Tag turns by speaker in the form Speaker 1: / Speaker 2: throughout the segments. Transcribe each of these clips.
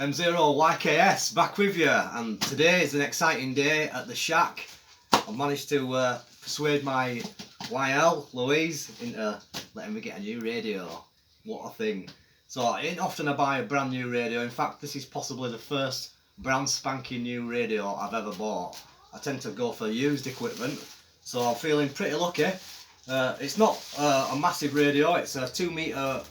Speaker 1: M0 YKS back with you, and today is an exciting day at the shack. I've managed to persuade my YL, Louise, into letting me get a new radio. What a thing. So it ain't often I buy a brand new radio. In fact, this is possibly the first brand spanking new radio I've ever bought. I tend to go for used equipment, so I'm feeling pretty lucky. It's not a massive radio, it's a 2 metre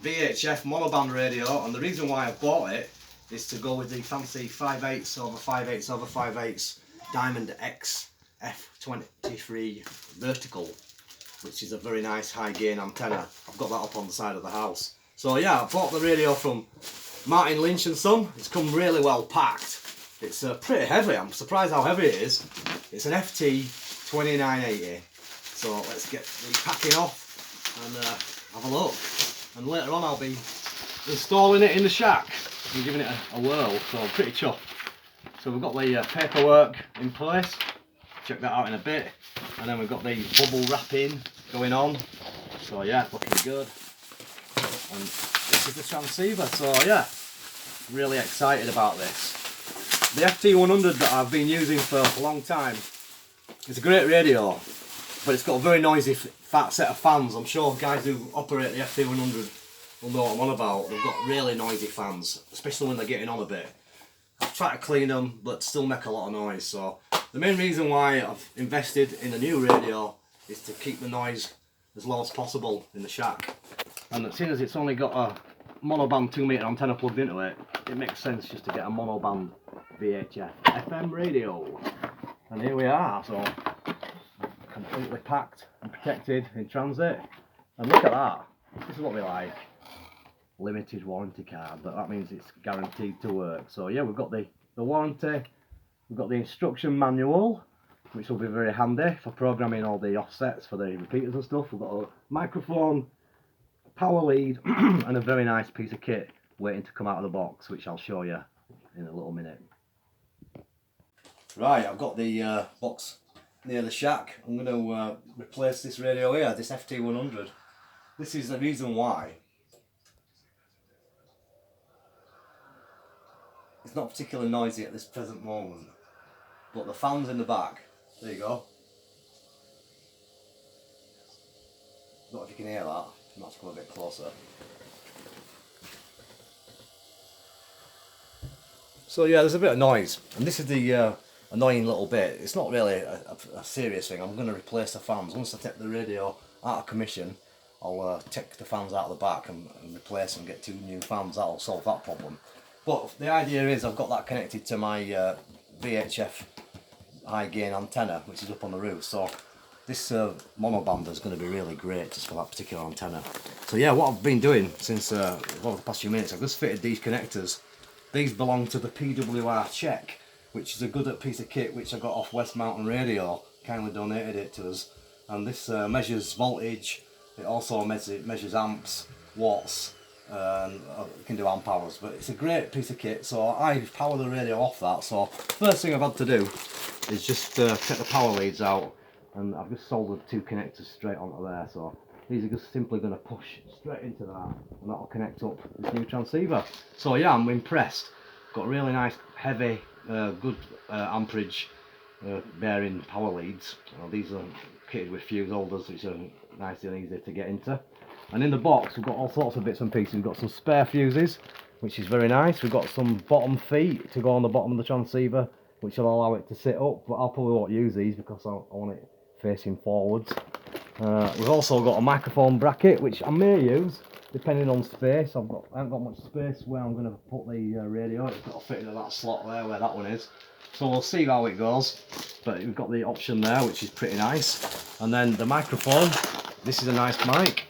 Speaker 1: VHF monoband radio, and the reason why I bought it is to go with the fancy 5/8 over 5/8 over 5/8 Diamond X F-23 vertical, which is a very nice high gain antenna. I've got that up on the side of the house. So yeah, I bought the radio from Martin Lynch and Son. It's come really well packed. It's pretty heavy. I'm surprised how heavy it is. It's an FT-2980. So let's get the packing off and have a look. And later on I'll be installing it in the shack and giving it a whirl, so I'm pretty chuffed. So we've got the paperwork in place, check that out in a bit, and then we've got the bubble wrapping going on, so yeah, looking good. And this is the transceiver, so yeah, really excited about this. The FT-100 that I've been using for a long time, it's a great radio, but it's got a very noisy fat set of fans. I'm sure guys who operate the FT-100 will know what I'm on about. They've got really noisy fans, especially when they're getting on a bit. I've tried to clean them, but still make a lot of noise. So the main reason why I've invested in a new radio is to keep the noise as low as possible in the shack. And as soon as it's only got a monoband 2 metre antenna plugged into it, it makes sense just to get a monoband VHF FM radio. And here we are, so completely packed and protected in transit. And look at that, this is what we like. Limited warranty card, but that means it's guaranteed to work. So yeah, we've got the warranty, we've got the instruction manual, which will be very handy for programming all the offsets for the repeaters and stuff. We've got a microphone, power lead, and a very nice piece of kit waiting to come out of the box, which I'll show you in a little minute. Right, I've got the box near the shack. I'm going to replace this radio here, this FT-100. This is the reason why. It's not particularly noisy at this present moment, but the fans in the back, there you go. I don't know if you can hear that, I might have to come a bit closer. So yeah, there's a bit of noise, and this is the annoying little bit. It's not really a serious thing. I'm going to replace the fans. Once I take the radio out of commission, I'll take the fans out of the back and replace them, get 2 new fans. That'll solve that problem. But the idea is I've got that connected to my VHF high gain antenna, which is up on the roof. So this monoband is going to be really great just for that particular antenna. So yeah, what I've been doing since the past few minutes, I've just fitted these connectors. These belong to the PWR check, which is a good piece of kit which I got off West Mountain Radio, kindly donated it to us. And this measures voltage, it also measures amps, watts, and it can do amp hours, but it's a great piece of kit. So I power the radio off that. So first thing I've had to do is just take the power leads out, and I've just soldered 2 connectors straight onto there. So these are just simply going to push straight into that, and that'll connect up this new transceiver. So yeah, I'm impressed. Got really nice, heavy, good amperage bearing power leads. These are kitted with fuse holders, which are nice and easy to get into. And in the box we've got all sorts of bits and pieces. We've got some spare fuses, which is very nice. We've got some bottom feet to go on the bottom of the transceiver, which will allow it to sit up, but I'll probably won't use these because I want it facing forwards. We've also got a microphone bracket, which I may use depending on space. I haven't got much space where I'm going to put the radio. It's got to fit into that slot there where that one is. So we'll see how it goes. But we've got the option there, which is pretty nice. And then the microphone. This is a nice mic.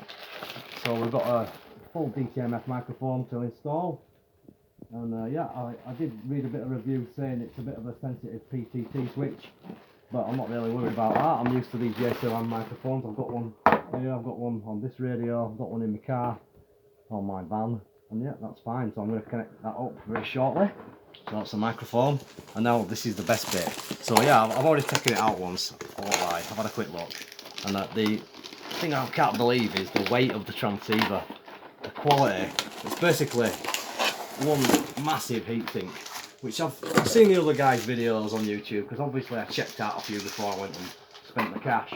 Speaker 1: So we've got a full DTMF microphone to install. And yeah, I did read a bit of review saying it's a bit of a sensitive PTT switch, but I'm not really worried about that. I'm used to these YAESU microphones. I've got one here, I've got one on this radio, I've got one in my car, on my van, and yeah, that's fine. So I'm going to connect that up very shortly. So that's the microphone, and now this is the best bit. So yeah, I've already taken it out once, I won't lie, I've had a quick look, and the thing I can't believe is the weight of the transceiver, the quality. It's basically one massive heatsink, which I've seen the other guys' videos on YouTube, because obviously I checked out a few before I went and spent the cash.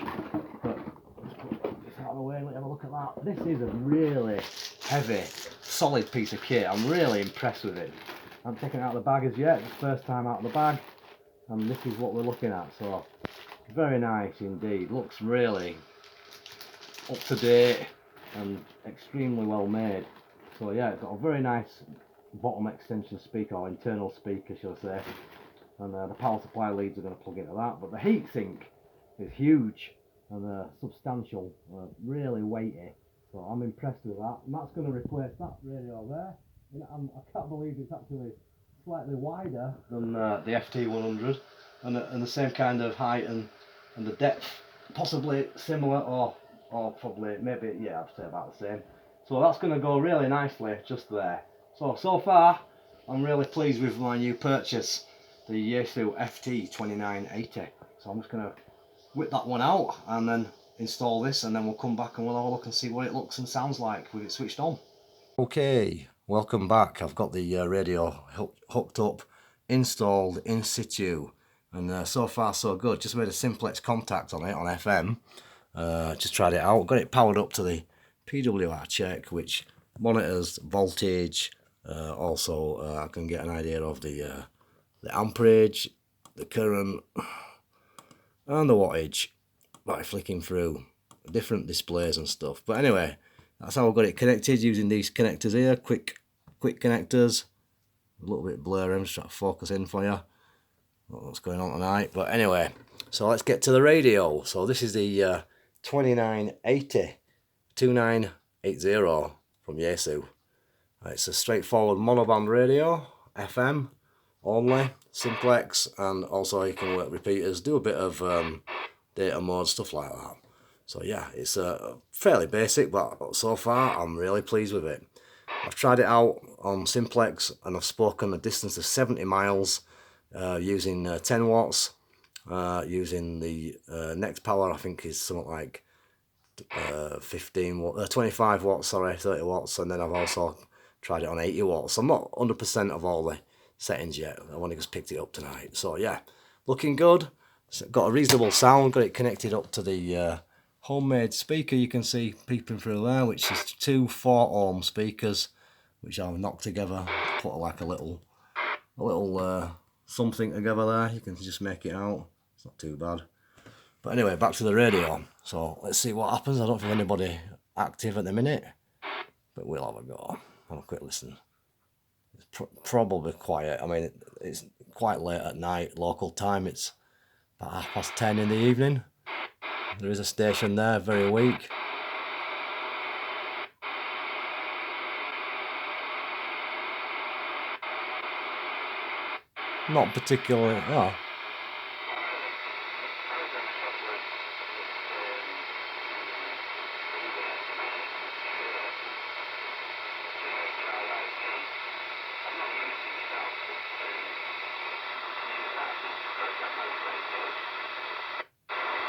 Speaker 1: But let's put this out of the way, let's have a look at that. This is a really heavy, solid piece of kit. I'm really impressed with it. I haven't taken it out of the bag as yet, it's the first time out of the bag, and this is what we're looking at. So very nice indeed, looks really up to date and extremely well made. So yeah, it's got a very nice bottom extension speaker, or internal speaker shall I say, and the power supply leads are going to plug into that. But the heatsink is huge and substantial, really weighty, so I'm impressed with that. And that's going to replace that radio there. I can't believe it's actually slightly wider than the FT100, and the same kind of height and the depth, possibly similar, or probably, maybe, yeah, I'd say about the same. So that's going to go really nicely just there. So far, I'm really pleased with my new purchase, the YAESU FT-2980. So I'm just going to whip that one out and then install this, and then we'll come back and we'll have a look and see what it looks and sounds like with it switched on. Okay, welcome back. I've got the radio hooked up, installed in situ, and so far so good. Just made a simplex contact on it on FM. Just tried it out, got it powered up to the PWR check, which monitors voltage. Also I can get an idea of the amperage, the current, and the wattage by flicking through different displays and stuff. But anyway, that's how I've got it connected, using these connectors here, quick connectors. A little bit blurry, I'm just trying to focus in for you what's going on tonight. But anyway, so let's get to the radio. So this is the 2980 from YAESU. It's a straightforward monoband radio, FM only, simplex, and also you can work repeaters, do a bit of data mode, stuff like that. So yeah, it's fairly basic, but so far I'm really pleased with it. I've tried it out on simplex and I've spoken a distance of 70 miles using 10 watts, using the next power I think is something like 25 watts, sorry, 30 watts, and then I've also tried it on 80 watts. I'm not 100% of all the settings yet, I've only just picked it up tonight. So yeah, looking good. It's got a reasonable sound, got it connected up to the homemade speaker you can see peeping through there, which is two 4-ohm speakers, which I've knocked together, put like a little something together there. You can just make it out, it's not too bad. But anyway, back to the radio. So let's see what happens. I don't think anybody active at the minute, but we'll have a go. Have a quick listen. It's probably quiet. I mean, it's quite late at night, local time. It's about 10:30 in the evening. There is a station there, very weak. Not particularly, oh.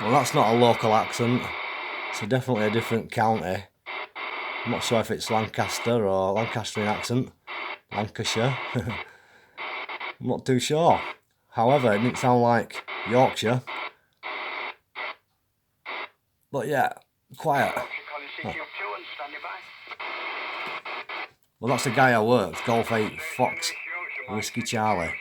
Speaker 1: Well, that's not a local accent, it's definitely a different county. I'm not sure if it's Lancaster or Lancastrian accent, Lancashire. I'm not too sure. However, it didn't sound like Yorkshire. But yeah, quiet. Oh. Well, that's the guy I worked, Golf 8 Fox Whiskey Charlie.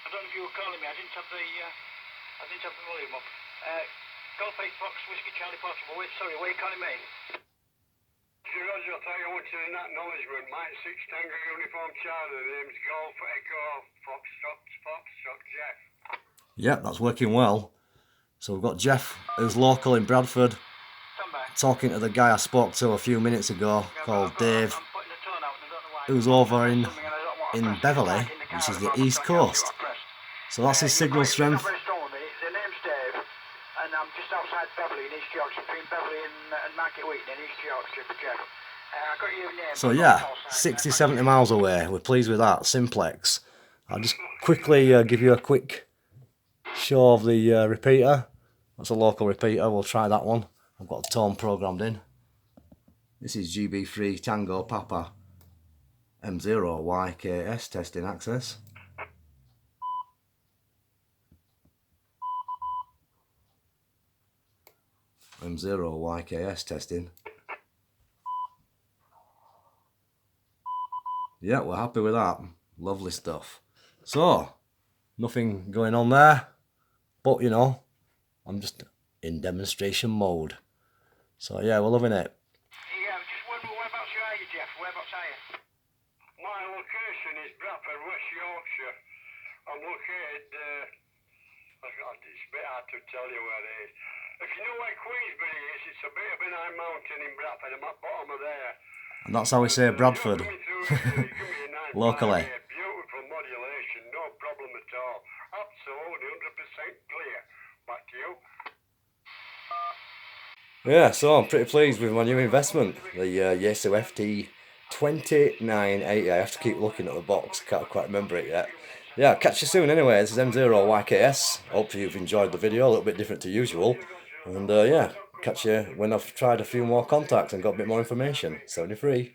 Speaker 2: I don't know if you were calling me. I didn't have the volume up. Golf 8 Fox Whiskey Charlie Possible. Wait, sorry, where are you calling me? Roger, I'll tell you what's in that acknowledgement, mate. 6 Tango Uniform Charlie. The name's Golf Echo Foxtrot Jeff.
Speaker 1: Yep, that's working well. So we've got Jeff, who's local in Bradford, talking to the guy I spoke to a few minutes ago, called Dave, who's over in Beverley, which is the East Coast. So that's his signal strength.
Speaker 2: The name's Dave, and I'm just outside Beverley in East Yorkshire, between Beverley and Market Wheaton in East Yorkshire for Jeff. I got your name.
Speaker 1: So yeah, 60-70 miles away. We're pleased with that. Simplex. I'll just quickly give you a quick show of the repeater. That's a local repeater, we'll try that one. I've got the tone programmed in. This is GB3 Tango Papa M0 YKS testing access. M0 YKS testing. Yeah, we're happy with that. Lovely stuff. So, nothing going on there, but you know, I'm just in demonstration mode. So yeah, we're loving it.
Speaker 2: Yeah, just whereabouts are you, Jeff? Whereabouts are you? My location is Bradford, West Yorkshire. I'm located, it's a bit hard to tell you where it is. If you know where Queensbury is, it's a bit of an high mountain in Bradford. I'm at the bottom of there.
Speaker 1: And that's how we say Bradford. Locally.
Speaker 2: Beautiful modulation, no problem at all. Absolutely 100% clear. Back to you.
Speaker 1: Yeah, so I'm pretty pleased with my new investment, the YAESU FT-2980. I have to keep looking at the box, can't quite remember it yet. Yeah, catch you soon anyway. This is M0 YKS. Hope you've enjoyed the video, a little bit different to usual. And yeah, catch you when I've tried a few more contacts and got a bit more information. 73.